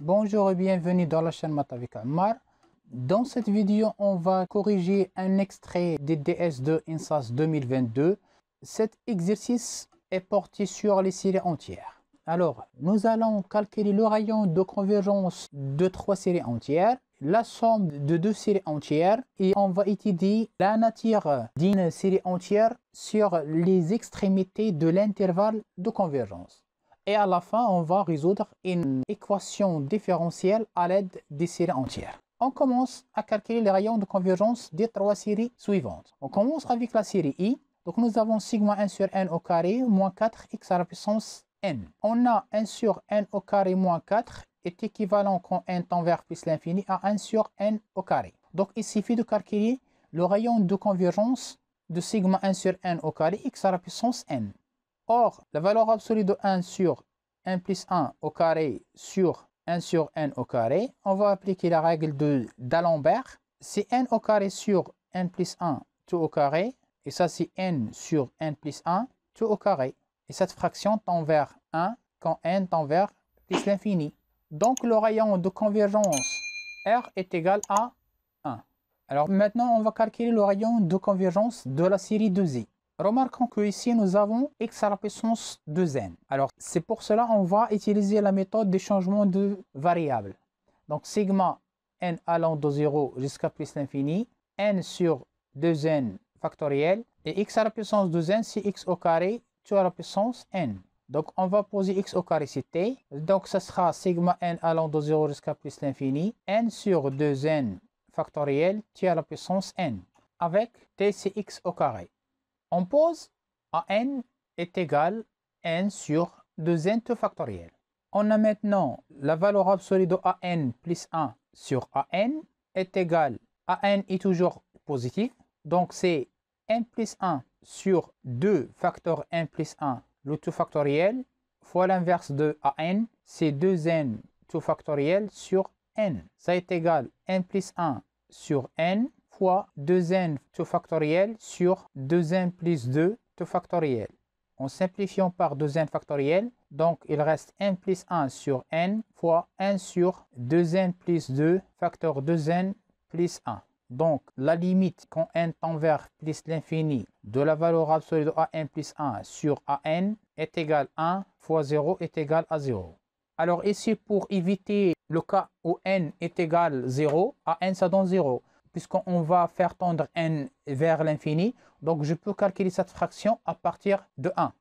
Bonjour et bienvenue dans la chaîne Maths avec Ammar. Dans cette vidéo, on va corriger un extrait des DS2 INSAS 2022. Cet exercice est porté sur les séries entières. Alors, nous allons calculer le rayon de convergence de 3 séries entières, la somme de 2 séries entières, et on va étudier la nature d'une série entière sur les extrémités de l'intervalle de convergence. Et à la fin, on va résoudre une équation différentielle à l'aide des séries entières. On commence à calculer les rayons de convergence des 3 séries suivantes. On commence avec la série I. Donc nous avons sigma 1 sur n au carré moins 4x à la puissance n. On a 1 sur n au carré moins 4 est équivalent quand n tend vers plus l'infini à 1 sur n au carré. Donc il suffit de calculer le rayon de convergence de sigma 1 sur n au carré x à la puissance n. Or, la valeur absolue de 1 sur n plus 1 au carré sur 1 sur n au carré, on va appliquer la règle d'Alembert. C'est n au carré sur n plus 1 tout au carré, et ça c'est n sur n plus 1 tout au carré. Et cette fraction tend vers 1 quand n tend vers plus l'infini. Donc le rayon de convergence R est égal à 1. Alors maintenant, on va calculer le rayon de convergence de la série 2i. Remarquons qu'ici, nous avons x à la puissance 2n. Alors, c'est pour cela qu'on va utiliser la méthode des changements de variables. Donc, sigma n allant de 0 jusqu'à plus l'infini, n sur 2n factoriel, et x à la puissance 2n, c'est x au carré, tout à la puissance n. Donc, on va poser x au carré, c'est t. Donc, ça sera sigma n allant de 0 jusqu'à plus l'infini, n sur 2n factoriel, t à la puissance n. Avec t, c'est x au carré. On pose a n est égal à n sur 2n tout factoriel. On a maintenant la valeur absolue de a n plus 1 sur a n est égal à n est toujours positif. Donc c'est n plus 1 sur 2 facteur n plus 1 le tout factoriel fois l'inverse de a n, c'est 2n tout factoriel sur n. Ça est égal à n plus 1 sur n fois 2n tout factoriel sur 2n plus 2 tout factoriel. En simplifiant par 2n factoriel, donc il reste n plus 1 sur n fois 1 sur 2n plus 2 facteur 2n plus 1. Donc la limite quand n tend vers plus l'infini de la valeur absolue de a n plus 1 sur a n est égale à 1 fois 0 est égal à 0. Alors ici, pour éviter le cas où n est égal à 0, a n ça donne 0. Puisqu'on va faire tendre n vers l'infini, donc je peux calculer cette fraction à partir de 1.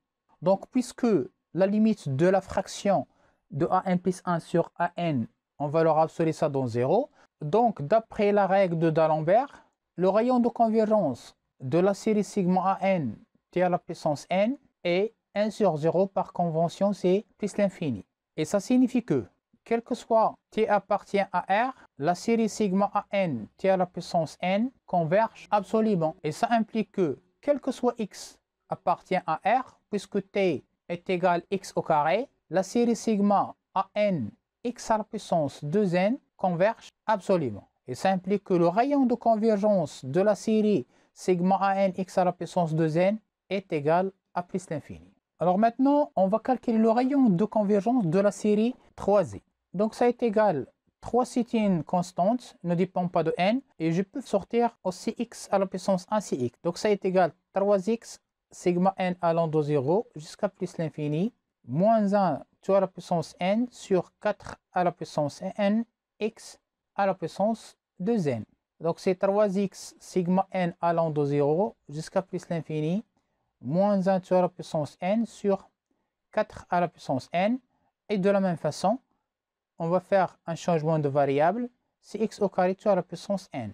Donc puisque la limite de la fraction de a n plus 1 sur a n, en valeur absolue, ça donne 0. Donc d'après la règle d'Alembert, le rayon de convergence de la série sigma a n t à la puissance n est 1 sur 0 par convention, c'est plus l'infini. Et ça signifie que quel que soit t appartient à R, la série sigma a n t à la puissance n converge absolument. Et ça implique que quel que soit x appartient à R, puisque t est égal à x au carré, la série sigma a n x à la puissance 2n converge absolument. Et ça implique que le rayon de convergence de la série sigma a n x à la puissance 2n est égal à plus l'infini. Alors maintenant, on va calculer le rayon de convergence de la série 3i. Donc ça est égal, 3 c'est une constante, ne dépend pas de n, et je peux sortir aussi x à la puissance 1 c'est x. Donc ça est égal 3x sigma n allant de 0 jusqu'à plus l'infini, moins 1 tout à la puissance n sur 4 à la puissance n, x à la puissance 2n. Donc c'est 3x sigma n allant de 0 jusqu'à plus l'infini, moins 1 tout à la puissance n sur 4 à la puissance n, et de la même façon, on va faire un changement de variable, c'est x au carré tout à la puissance n.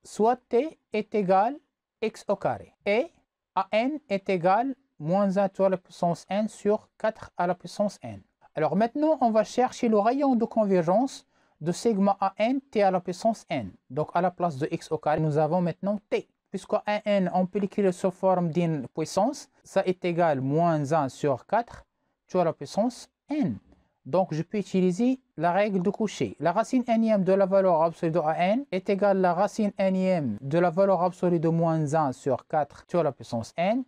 Soit t est égal à x au carré. Et a n est égal à moins 1 tout à la puissance n sur 4 à la puissance n. Alors maintenant, on va chercher le rayon de convergence de sigma a n t à la puissance n. Donc à la place de x au carré, nous avons maintenant t. Puisque a n, on peut l'écrire sous forme d'une puissance, ça est égal à moins 1 sur 4 tout à la puissance n. Donc, je peux utiliser la règle de Cauchy. La racine énième de la valeur absolue de a n est égale à la racine énième de la valeur absolue de moins 1 sur 4 tout à la puissance n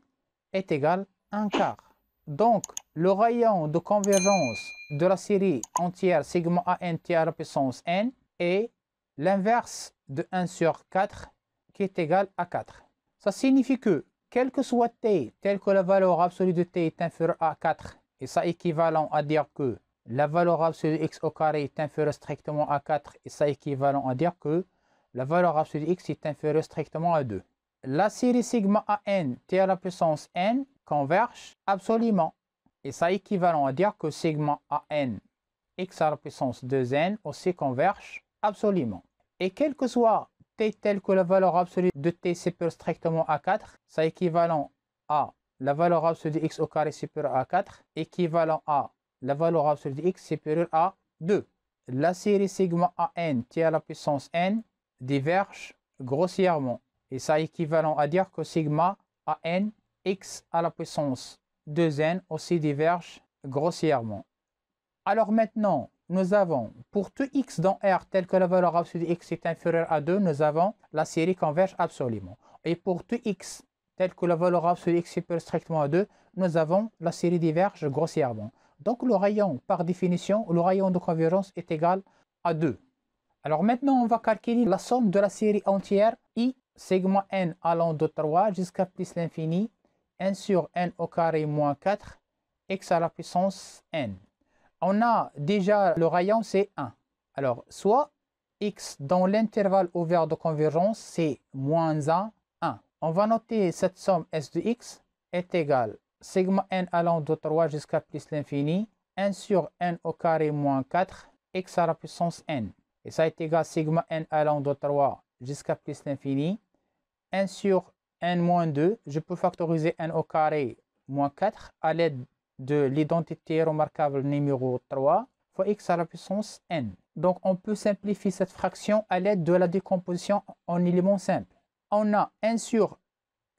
est égale à 1 quart. Donc, le rayon de convergence de la série entière sigma an t à la puissance n est l'inverse de 1 sur 4 qui est égal à 4. Ça signifie que, quel que soit t, tel que la valeur absolue de t est inférieure à 4, et ça équivalent à dire que la valeur absolue de x au carré est inférieure strictement à 4, et ça équivalent à dire que la valeur absolue de x est inférieure strictement à 2. La série sigma an t à la puissance n converge absolument. Et ça équivalent à dire que sigma an x à la puissance 2n aussi converge absolument. Et quel que soit t tel que la valeur absolue de t supérieure strictement à 4, ça équivalent à la valeur absolue de x au carré supérieure à 4, équivalent à la valeur absolue de x supérieure à 2. La série sigma an t à la puissance n diverge grossièrement. Et ça équivalent à dire que sigma an x à la puissance 2n aussi divergent grossièrement. Alors maintenant, nous avons pour tout x dans R tel que la valeur absolue de x est inférieure à 2, nous avons la série converge absolument. Et pour tout x tel que la valeur absolue de x est supérieure strictement à 2, nous avons la série diverge grossièrement. Donc le rayon, par définition, le rayon de convergence est égal à 2. Alors maintenant, on va calculer la somme de la série entière i sigma n allant de 3 jusqu'à plus l'infini 1 sur n au carré moins 4, x à la puissance n. On a déjà le rayon, c'est 1. Alors, soit x dans l'intervalle ouvert de convergence, c'est moins 1, 1. On va noter cette somme s de x est égale sigma n allant de 3 jusqu'à plus l'infini, 1 sur n au carré moins 4, x à la puissance n. Et ça est égal sigma n allant de 3 jusqu'à plus l'infini, 1 sur n moins 2, je peux factoriser n au carré moins 4 à l'aide de l'identité remarquable numéro 3 fois x à la puissance n. Donc on peut simplifier cette fraction à l'aide de la décomposition en éléments simples. On a 1 sur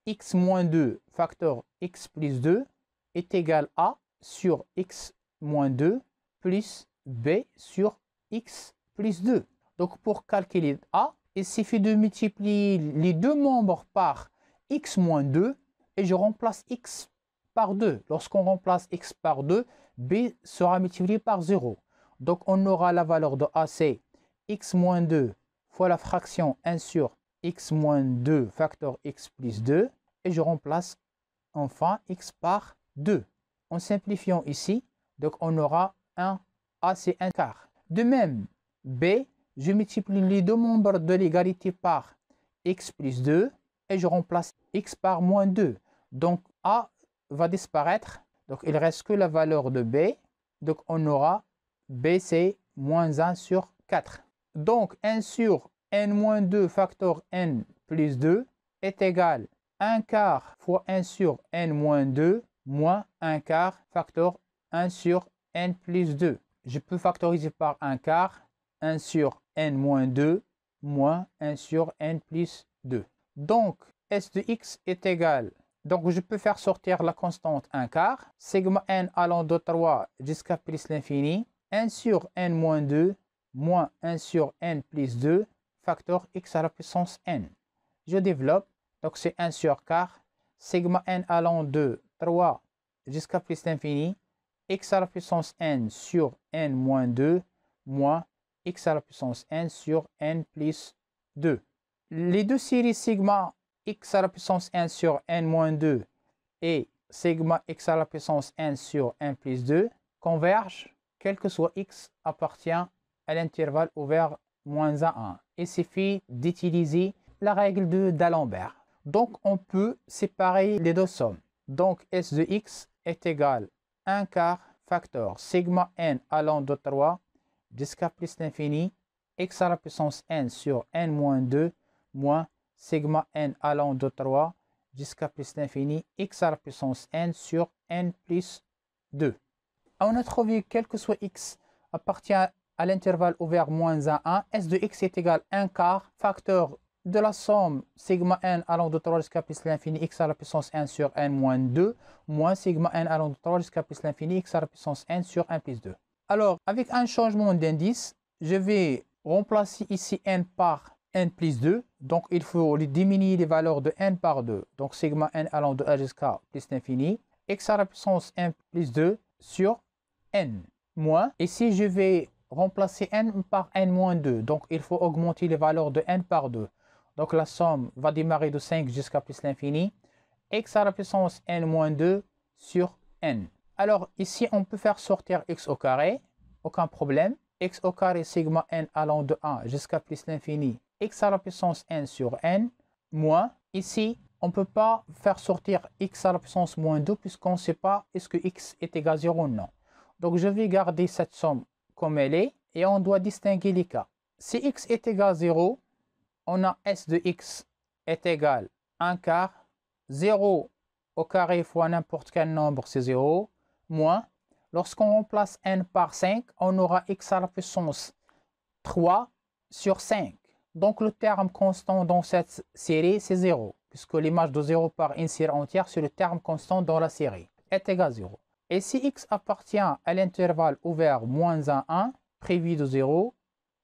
x moins 2 facteur x plus 2 est égal à sur x moins 2 plus b sur x plus 2. Donc pour calculer a, il suffit de multiplier les deux membres par x moins 2 et je remplace x par 2. Lorsqu'on remplace x par 2, b sera multiplié par 0. Donc on aura la valeur de a, c'est x moins 2 fois la fraction 1 sur x moins 2 facteur x plus 2 et je remplace enfin x par 2. En simplifiant ici, donc on aura a, c'est 1 quart. De même, b, je multiplie les deux membres de l'égalité par x plus 2 et je remplace x par moins 2. Donc a va disparaître. Donc il ne reste que la valeur de b. Donc on aura b c'est moins 1 sur 4. Donc 1 sur n moins 2 facteur n plus 2 est égal 1 quart fois 1 sur n moins 2 moins 1 quart facteur 1 sur n plus 2. Je peux factoriser par 1 quart 1 sur n moins 2 moins 1 sur n plus 2. Donc, s de x est égal. Donc, je peux faire sortir la constante 1 quart. Sigma n allant de 3 jusqu'à plus l'infini. 1 sur n moins 2 moins 1 sur n plus 2 facteur x à la puissance n. Je développe. Donc, c'est 1 sur quart. Sigma n allant de 3 jusqu'à plus l'infini. X à la puissance n sur n moins 2 moins x à la puissance n sur n plus 2. Les deux séries sigma x à la puissance n sur n moins 2 et sigma x à la puissance n sur n plus 2 convergent, quel que soit x appartient à l'intervalle ouvert moins 1 à 1. Il suffit d'utiliser la règle d'Alembert. Donc on peut séparer les deux sommes. Donc s de x est égal 1 quart facteur sigma n allant de 3 jusqu'à plus l'infini, x à la puissance n sur n moins 2 moins sigma n allant de 3 jusqu'à plus l'infini, x à la puissance n sur n plus 2. On a trouvé quel que soit x appartient à l'intervalle ouvert moins 1 à 1, s de x est égal 1 quart facteur de la somme sigma n allant de 3 jusqu'à plus l'infini, x à la puissance n sur n moins 2 moins sigma n allant de 3 jusqu'à plus l'infini, x à la puissance n sur n plus 2. Alors, avec un changement d'indice, je vais remplacer ici n par n plus 2. Donc, il faut diminuer les valeurs de n par 2. Donc, sigma n allant de 1 jusqu'à plus l'infini. X à la puissance n plus 2 sur n moins. Ici, je vais remplacer n par n moins 2. Donc, il faut augmenter les valeurs de n par 2. Donc, la somme va démarrer de 5 jusqu'à plus l'infini. X à la puissance n moins 2 sur n. Alors, ici, on peut faire sortir x au carré. Aucun problème. X au carré sigma n allant de 1 jusqu'à plus l'infini. X à la puissance n sur n moins. Ici, on ne peut pas faire sortir x à la puissance moins 2 puisqu'on ne sait pas est-ce que x est égal à 0 ou non. Donc, je vais garder cette somme comme elle est et on doit distinguer les cas. Si x est égal à 0, on a s de x est égal à 1 quart. 0 au carré fois n'importe quel nombre, c'est 0, moins. Lorsqu'on remplace n par 5, on aura x à la puissance 3 sur 5. Donc, le terme constant dans cette série, c'est 0. Puisque l'image de 0 par une série entière, c'est le terme constant dans la série, est égal à 0. Et si x appartient à l'intervalle ouvert moins 1, 1, prévu de 0,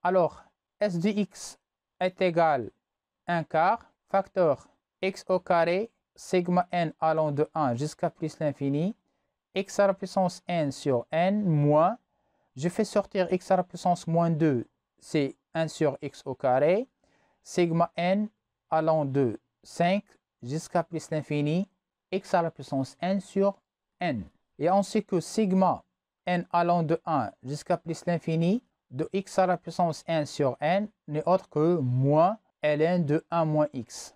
alors s de x est égal à 1 quart, facteur x au carré, sigma n allant de 1 jusqu'à plus l'infini, x à la puissance n sur n, moins, je fais sortir x à la puissance moins 2, c'est 1 sur x au carré, sigma n allant de 5 jusqu'à plus l'infini, x à la puissance n sur n. Et on sait que sigma n allant de 1 jusqu'à plus l'infini de x à la puissance n sur n n'est autre que moins ln de 1 moins x.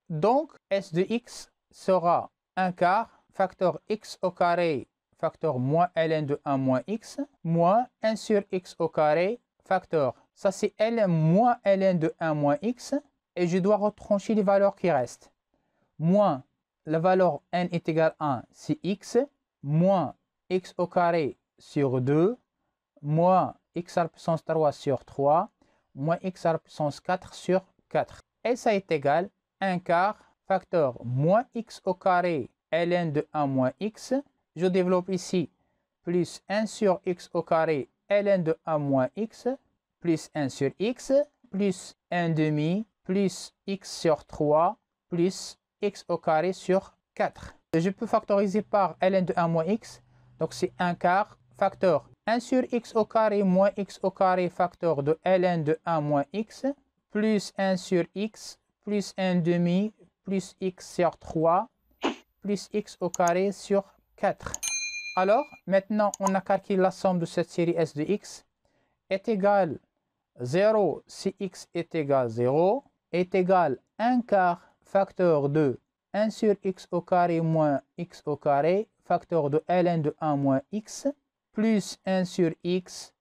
Donc, s de x sera 1 quart, facteur x au carré, facteur moins ln de 1 moins x, moins 1 sur x au carré, facteur, ça c'est ln moins ln de 1 moins x, et je dois retrancher les valeurs qui restent. Moins la valeur n est égale à 1, c'est x, moins x au carré sur 2, moins x à la puissance 3 sur 3, moins x à la puissance 4 sur 4. Et ça est égal à 1 quart, facteur moins x au carré ln de 1 moins x. Je développe ici plus 1 sur x au carré ln de 1 moins x, plus 1 sur x, plus 1 demi, plus x sur 3, plus x au carré sur 4. Je peux factoriser par ln de 1 moins x, donc c'est 1 quart, facteur 1 sur x au carré moins x au carré, facteur de ln de 1 moins x, plus 1 sur x, plus 1 demi, plus x sur 3, plus x au carré sur 4. Alors, maintenant, on a calculé la somme de cette série S de x est égale 0 si x est égal à 0, est égal 1 quart facteur de 1 sur x au carré moins x au carré, facteur de ln de 1 moins x, plus 1 sur x,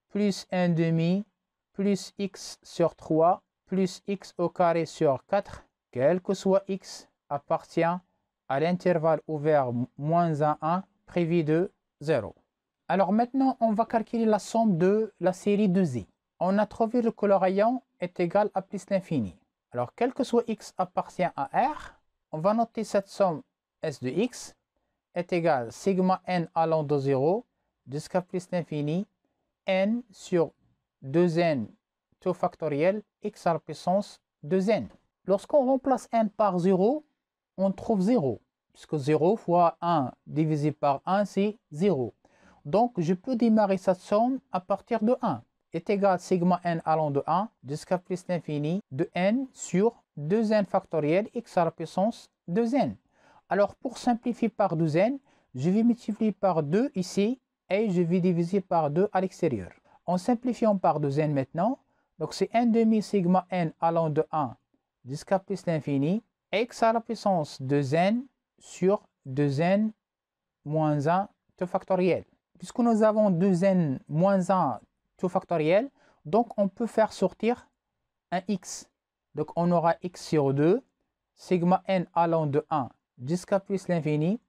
plus 1 demi, plus x sur 3, plus x au carré sur 4, quel que soit x, appartient à l'intervalle ouvert moins 1, 1, prévu de 0. Alors maintenant, on va calculer la somme de la série de z. On a trouvé que le rayon est égal à plus l'infini. Alors, quel que soit x appartient à R, on va noter cette somme S de x est égal à sigma n allant de 0 jusqu'à plus l'infini, n sur 2n tout factoriel x à la puissance 2n. Lorsqu'on remplace n par 0, on trouve 0, puisque 0 fois 1 divisé par 1, c'est 0. Donc, je peux démarrer cette somme à partir de 1. Est égal à sigma n allant de 1 jusqu'à plus l'infini de n sur 2n factoriel x à la puissance 2n. Alors, pour simplifier par 2n, je vais multiplier par 2 ici et je vais diviser par 2 à l'extérieur. En simplifiant par 2n maintenant, donc c'est 1 demi sigma n allant de 1 jusqu'à plus l'infini, x à la puissance 2n sur 2n moins 1 tout factoriel. Puisque nous avons 2n moins 1 tout factoriel, donc on peut faire sortir un x. Donc on aura x sur 2, sigma n allant de 1 jusqu'à plus l'infini,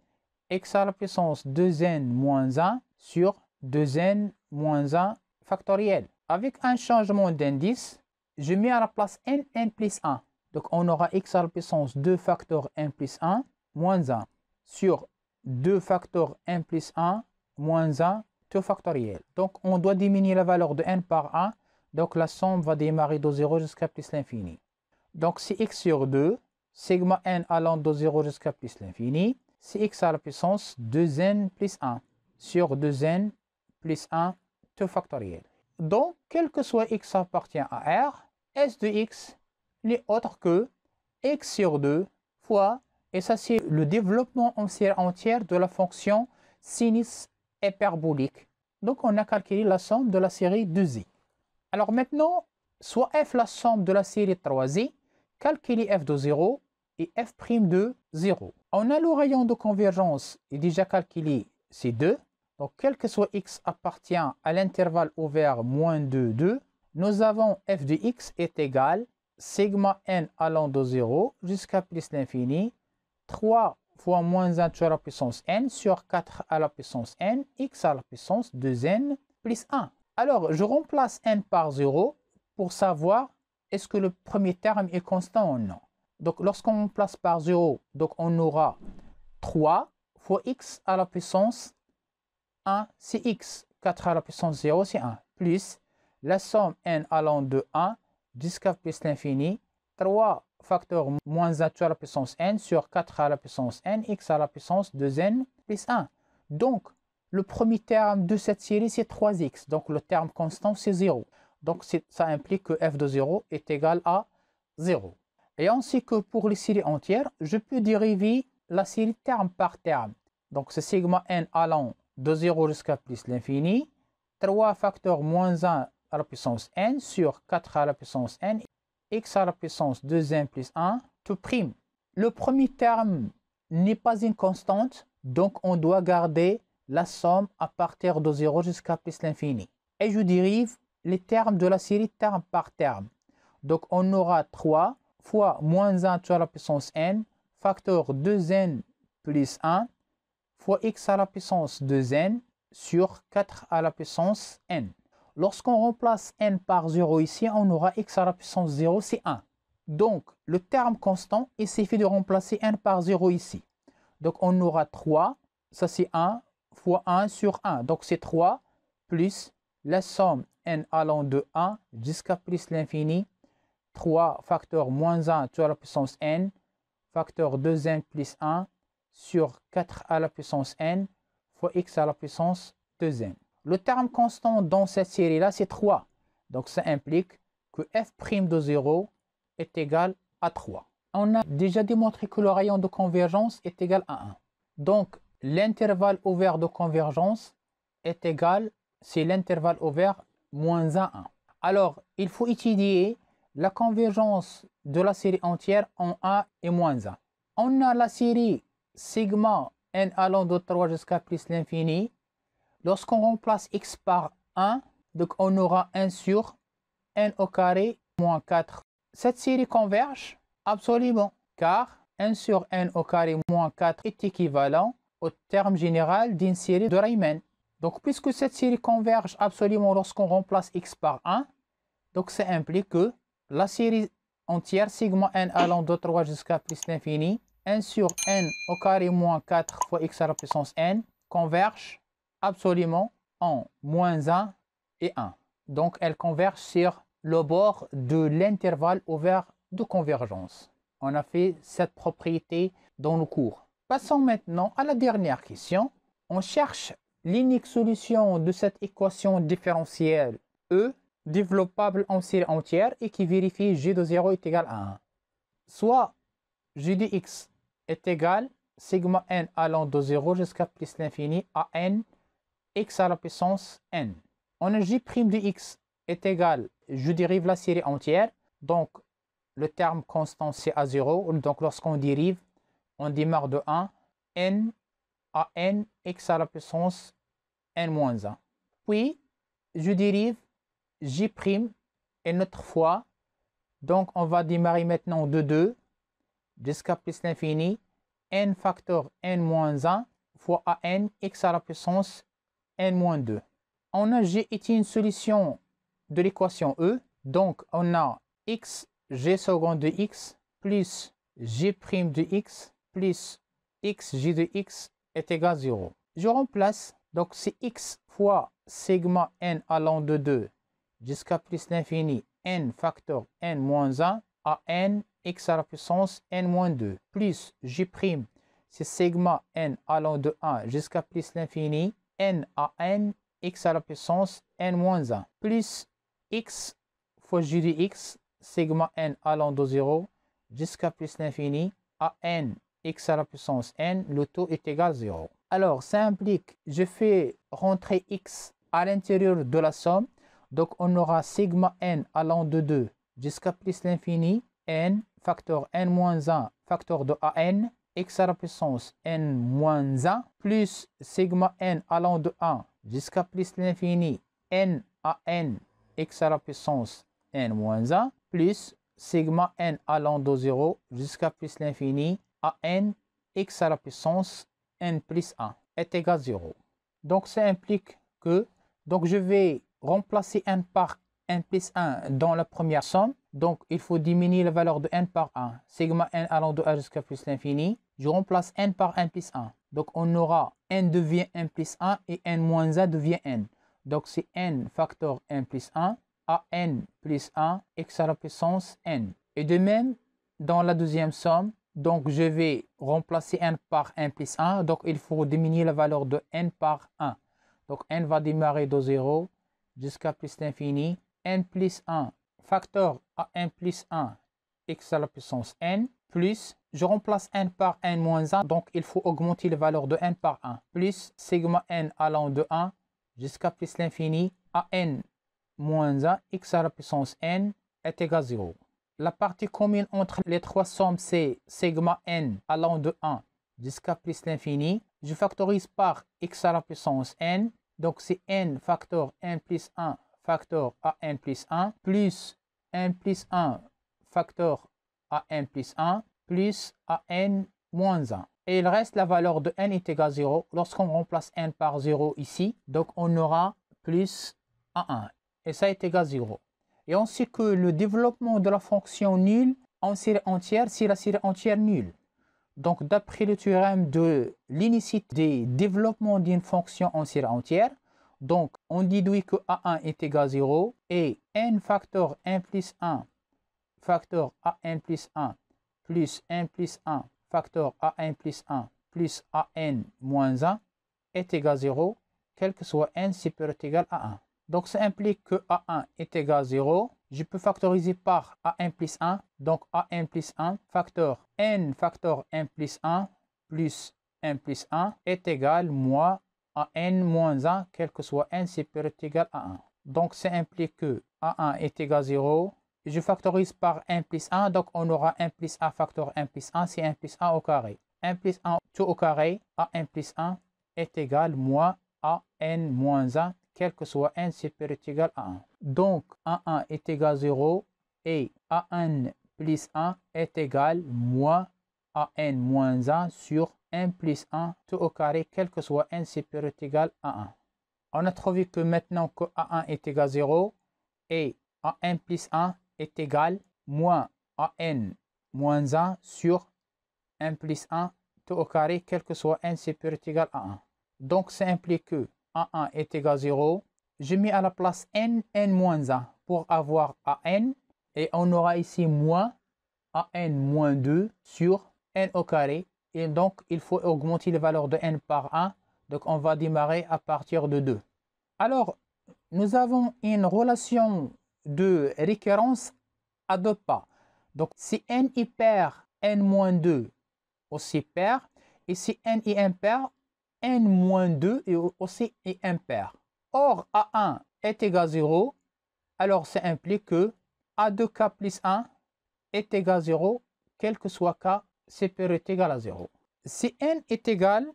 x à la puissance 2n moins 1 sur 2n moins 1 factoriel. Avec un changement d'indice, je mets à la place n plus 1. Donc on aura x à la puissance 2 facteur n plus 1 moins 1 sur 2 facteur n plus 1 moins 1 tout factoriel. Donc on doit diminuer la valeur de n par 1. Donc la somme va démarrer de 0 jusqu'à plus l'infini. Donc c'est x sur 2, sigma n allant de 0 jusqu'à plus l'infini, c'est x à la puissance 2n plus 1. sur 2n plus 1 tout factoriel. Donc, quel que soit x appartient à R, S de x n'est autre que x sur 2 fois, et ça c'est le développement en série entière de la fonction sinus hyperbolique. Donc, on a calculé la somme de la série 2z. Alors maintenant, soit f la somme de la série 3z, calculer f de 0 et f' de 0. On a le rayon de convergence est déjà calculé, c'est 2. Donc, quel que soit x appartient à l'intervalle ouvert moins 2, 2, nous avons f de x est égal sigma n allant de 0 jusqu'à plus l'infini, 3 fois moins 1 à la puissance n sur 4 à la puissance n, x à la puissance 2n plus 1. Alors, je remplace n par 0 pour savoir est-ce que le premier terme est constant ou non. Donc, lorsqu'on remplace par 0, donc on aura 3 fois x à la puissance 1, c'est x. 4 à la puissance 0, c'est 1. Plus la somme n allant de 1 jusqu'à plus l'infini, 3 facteur moins 1 à la puissance n sur 4 à la puissance n, x à la puissance 2n plus 1. Donc, le premier terme de cette série, c'est 3x. Donc, le terme constant, c'est 0. Donc, ça implique que f de 0 est égal à 0. Et ainsi que pour les séries entières, je peux dériver la série terme par terme. Donc, c'est sigma n allant de 0 jusqu'à plus l'infini, 3 facteur moins 1 à la puissance n sur 4 à la puissance n, x à la puissance 2n plus 1, tout prime. Le premier terme n'est pas une constante, donc on doit garder la somme à partir de 0 jusqu'à plus l'infini. Et je dérive les termes de la série terme par terme. Donc on aura 3 fois moins 1 à la puissance n, facteur 2n plus 1, fois x à la puissance 2n sur 4 à la puissance n. Lorsqu'on remplace n par 0 ici, on aura x à la puissance 0, c'est 1. Donc, le terme constant, il suffit de remplacer n par 0 ici. Donc, on aura 3, ça c'est 1, fois 1 sur 1. Donc, c'est 3 plus la somme n allant de 1 jusqu'à plus l'infini, 3 facteur moins 1 à la puissance n, facteur 2n plus 1 sur 4 à la puissance n fois x à la puissance 2n. Le terme constant dans cette série-là, c'est 3. Donc, ça implique que f' de 0 est égal à 3. On a déjà démontré que le rayon de convergence est égal à 1. Donc, l'intervalle ouvert de convergence est égal, c'est l'intervalle ouvert moins 1, 1. Alors, il faut étudier la convergence de la série entière en 1 et moins 1. On a la série sigma n allant de 3 jusqu'à plus l'infini. Lorsqu'on remplace x par 1, donc on aura 1 sur n au carré moins 4. Cette série converge absolument, car 1 sur n au carré moins 4 est équivalent au terme général d'une série de Riemann. Donc, puisque cette série converge absolument lorsqu'on remplace x par 1, donc ça implique que la série entière sigma n allant de 3 jusqu'à plus l'infini, 1 sur n au carré moins 4 fois x à la puissance n, converge absolument en moins 1 et 1. Donc, elle converge sur le bord de l'intervalle ouvert de convergence. On a fait cette propriété dans le cours. Passons maintenant à la dernière question. On cherche l'unique solution de cette équation différentielle E, développable en série entière et qui vérifie g de 0 est égal à 1. Soit g de x est égal sigma n allant de 0 jusqu'à plus l'infini à n x à la puissance n. On a g' de x est égal, je dérive la série entière, donc le terme constant c'est à 0, donc lorsqu'on dérive, on démarre de 1, n à n x à la puissance n moins 1. Puis, je dérive g' une autre fois, donc on va démarrer maintenant de 2 jusqu'à plus l'infini, n facteur n moins 1 fois à n x à la puissance n moins 2. On a g est une solution de l'équation E, donc on a x g seconde de x plus g' de x plus x g de x est égal à 0. Je remplace, donc c'est x fois sigma n allant de 2 jusqu'à plus l'infini n facteur n moins 1 à n x à la puissance n moins 2 plus g', c'est sigma n allant de 1 jusqu'à plus l'infini n à n x à la puissance n moins 1 plus x fois j de x sigma n allant de 0 jusqu'à plus l'infini à n x à la puissance n, le tout est égal à 0. Alors, ça implique, je fais rentrer x à l'intérieur de la somme. Donc, on aura sigma n allant de 2 jusqu'à plus l'infini, n, facteur n moins 1, facteur de an, x à la puissance n moins 1, plus sigma n allant de 1 jusqu'à plus l'infini, n à n, x à la puissance n moins 1, plus sigma n allant de 0 jusqu'à plus l'infini, à n, x à la puissance n plus 1 est égal à 0. Donc, ça implique que je vais remplacer n par n plus 1 dans la première somme. Donc, il faut diminuer la valeur de n par 1. Sigma n allant de 1 jusqu'à plus l'infini. Je remplace n par n plus 1. Donc, on aura n devient n plus 1 et n moins 1 devient n. Donc, c'est n facteur n plus 1 à n plus 1 x à la puissance n. Et de même, dans la deuxième somme, donc je vais remplacer n par n plus 1. Donc, il faut diminuer la valeur de n par 1. Donc, n va démarrer de 0 jusqu'à plus l'infini. N plus 1 facteur à n plus 1 x à la puissance n, plus, je remplace n par n moins 1, donc il faut augmenter la valeur de n par 1, plus sigma n allant de 1 jusqu'à plus l'infini à n moins 1 x à la puissance n est égal à 0. La partie commune entre les trois sommes, c'est sigma n allant de 1 jusqu'à plus l'infini. Je factorise par x à la puissance n. Donc, c'est n facteur n plus 1 facteur à n plus 1 plus n plus 1 facteur à n plus 1 plus à n moins 1. Et il reste la valeur de n est égal à 0. Lorsqu'on remplace n par 0 ici, donc on aura plus à 1. Et ça est égal à 0. Et on sait que le développement de la fonction nulle en série entière, c'est la série entière nulle. Donc, d'après le théorème de l'inicité des développements d'une fonction en série entière, donc on déduit que A1 est égal à 0 et n facteur n plus 1 facteur à n plus 1 plus n plus 1 facteur à n plus 1 plus an moins 1 est égal à 0, quel que soit n supérieur ou égal à 1. Donc, ça implique que A1 est égal à 0. Je peux factoriser par an plus 1. Donc, an plus 1 facteur n plus 1 plus n plus 1 est égal moins à n moins 1, quel que soit n supérieur ou égal à 1. Donc, ça implique que A1 est égal à 0. Je factorise par n plus 1. Donc, on aura n plus 1 facteur n plus 1, c'est n plus 1 au carré. n plus 1 tout au carré à n plus 1 est égal moins à n moins 1, quel que soit n supérieur ou égal à 1. Donc, A1 est égal à 0 et an plus 1 est égal moins à n moins 1 sur n plus 1 tout au carré, quel que soit n supérieur ou égal à 1. On a trouvé que maintenant que A1 est égal à 0 et an plus 1 est égal moins an moins 1 sur n plus 1 tout au carré, quel que soit n supérieur ou égal à 1. Donc, ça implique que A1 est égal à 0. Je mets à la place n moins 1 pour avoir an. Et on aura ici moins an moins 2 sur n au carré. Et donc, il faut augmenter les valeurs de n par 1. Donc, on va démarrer à partir de 2. Alors, nous avons une relation de récurrence à deux pas. Donc, si n est pair, n moins 2 aussi pair. Et si n est impair, n moins 2 est aussi impair. Or, A1 est égal à 0, alors ça implique que A2K plus 1 est égal à 0, quel que soit K supérieur ou égal à 0. Si n est égal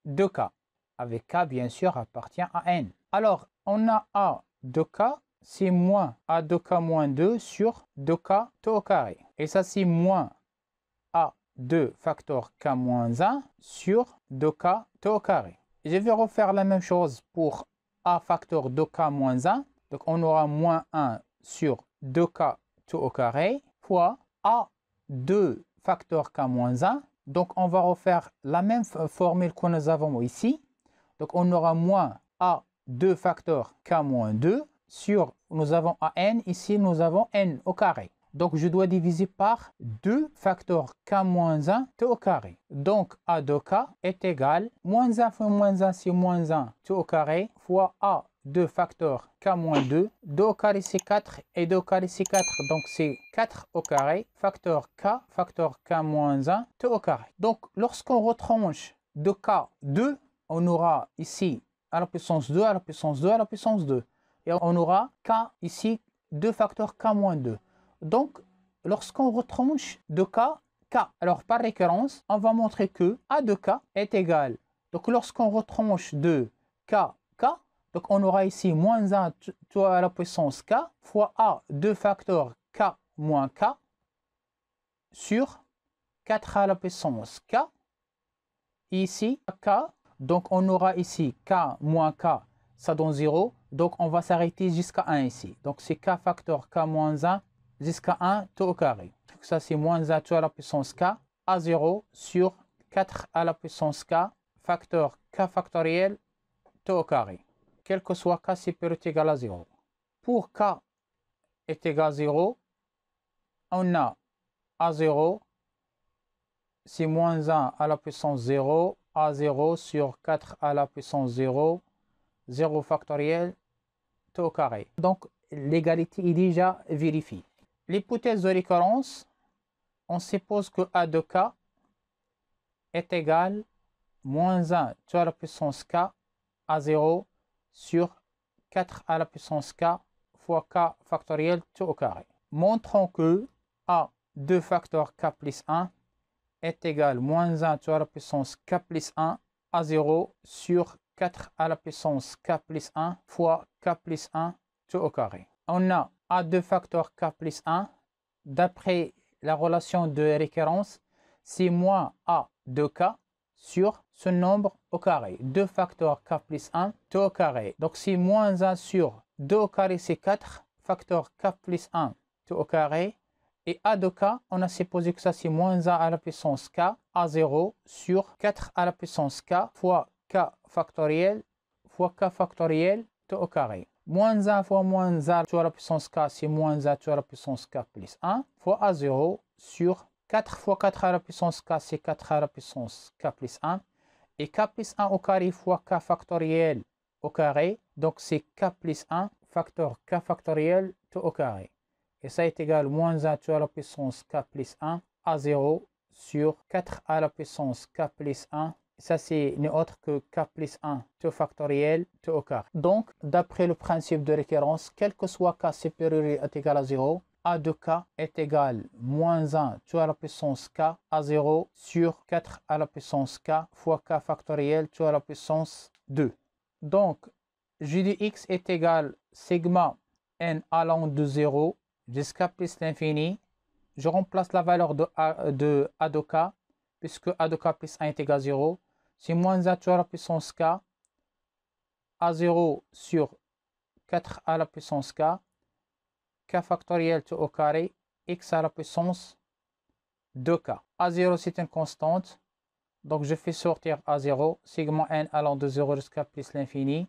2K, avec K bien sûr appartient à n. Alors, on a A2K, c'est moins A2K moins 2 sur 2K tout au carré. Et ça, c'est moins A2 facteur K moins 1 sur 2K tout au carré. Je vais refaire la même chose pour A facteur 2K moins 1. Donc, on aura moins 1 sur 2K tout au carré fois A2 facteur K moins 1. Donc, on va refaire la même formule que nous avons ici. Donc, on aura moins A2 facteur K moins 2 sur, nous avons AN, ici nous avons N au carré. Donc, je dois diviser par 2 facteurs k moins 1 t au carré. Donc, a de k est égal, moins 1 fois moins 1, c'est moins 1 t au carré, fois a de facteur k moins 2. 2 au carré, c'est 4, et 2 au carré, c'est 4. Donc, c'est 4 au carré, facteur k moins 1 t au carré. Donc, lorsqu'on retranche de k 2, on aura ici à la puissance 2, à la puissance 2, à la puissance 2. Et on aura k ici, 2 facteurs k moins 2. Donc, lorsqu'on retranche de k, alors par récurrence, on va montrer que a de k est égal. Donc, lorsqu'on retranche de k, donc on aura ici moins 1 tout à la puissance k fois a 2 facteurs k moins k sur 4 à la puissance k. Ici, k, donc on aura ici k moins k, ça donne 0. Donc, on va s'arrêter jusqu'à 1 ici. Donc, c'est k facteur k moins 1 jusqu'à 1 tout au carré. Donc, ça, c'est moins 1 tout à la puissance k à 0 sur 4 à la puissance k facteur k factoriel tout au carré. Quel que soit k supérieur ou égal à 0. Pour k est égal à 0, on a à 0, c'est moins 1 à la puissance 0, à 0 sur 4 à la puissance 0, 0 factoriel tout au carré. Donc, l'égalité est déjà vérifiée. L'hypothèse de récurrence, on suppose que a de k est égal moins 1 tout à la puissance k à 0 sur 4 à la puissance k fois k factoriel tout au carré. Montrons que a de facteur k plus 1 est égal moins 1 tout à la puissance k plus 1 à 0 sur 4 à la puissance k plus 1 fois k plus 1 tout au carré. On a a de facteur k plus 1, d'après la relation de récurrence, c'est moins a de k sur ce nombre au carré. 2 facteurs k plus 1 tout au carré. Donc, c'est moins 1 sur 2 au carré, c'est 4 facteur k plus 1 tout au carré. Et a de k, on a supposé que ça, c'est moins 1 à la puissance k à 0 sur 4 à la puissance k fois k factoriel tout au carré. Moins 1 fois moins 1 tout à la puissance k, c'est moins 1 tout à la puissance k plus 1 fois a 0 sur 4 fois 4 à la puissance k, c'est 4 à la puissance k plus 1. Et k plus 1 au carré fois k factoriel au carré. Donc, c'est k plus 1 facteur k factoriel tout au carré. Et ça est égal à moins 1 tout à la puissance k plus 1 à 0 sur 4 à la puissance k plus 1. Ça, c'est n'est autre que k plus 1 tout factoriel tout au carré. Donc, d'après le principe de récurrence, quel que soit k supérieur est égal à 0, a de k est égal à moins 1 tout à la puissance k à 0 sur 4 à la puissance k fois k factoriel tout à la puissance 2. Donc, j de x est égal sigma n allant de 0 jusqu'à plus l'infini. Je remplace la valeur de a de k, puisque a de k plus 1 est égal à 0. C'est moins 1 tout à la puissance k à 0 sur 4 à la puissance k, k factoriel tout au carré, x à la puissance 2k. A0, c'est une constante. Donc, je fais sortir A0, sigma n allant de 0 jusqu'à plus l'infini.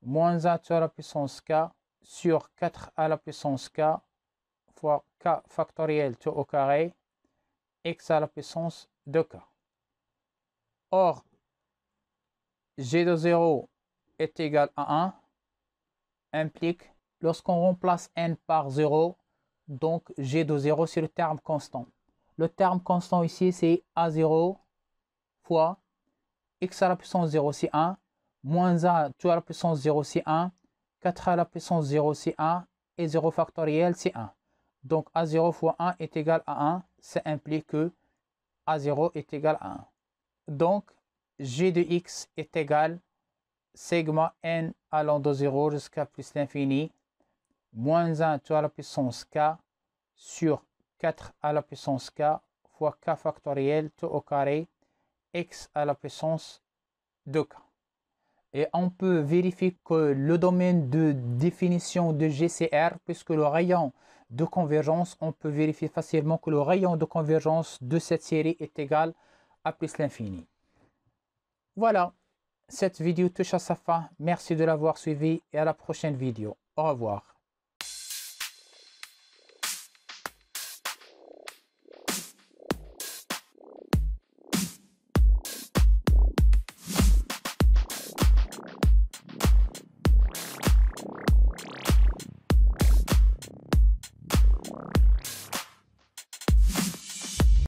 Moins 1 tout à la puissance k sur 4 à la puissance k fois k factoriel tout au carré, x à la puissance 2k. Or, g de 0 est égal à 1, implique, lorsqu'on remplace n par 0, donc g de 0, c'est le terme constant. Le terme constant ici, c'est A0 fois x à la puissance 0, c'est 1, moins 1 tout à la puissance 0, c'est 1, 4 à la puissance 0, c'est 1, et 0 factoriel, c'est 1. Donc, A0 fois 1 est égal à 1. Ça implique que A0 est égal à 1. Donc, g de x est égal sigma n allant de 0 jusqu'à plus l'infini, moins 1 tout à la puissance k sur 4 à la puissance k fois k factoriel tout au carré, x à la puissance 2k. Et on peut vérifier que le domaine de définition de GCR, puisque le rayon de convergence, on peut vérifier facilement que le rayon de convergence de cette série est égal à plus l'infini. Voilà, cette vidéo touche à sa fin. Merci de l'avoir suivi et à la prochaine vidéo. Au revoir.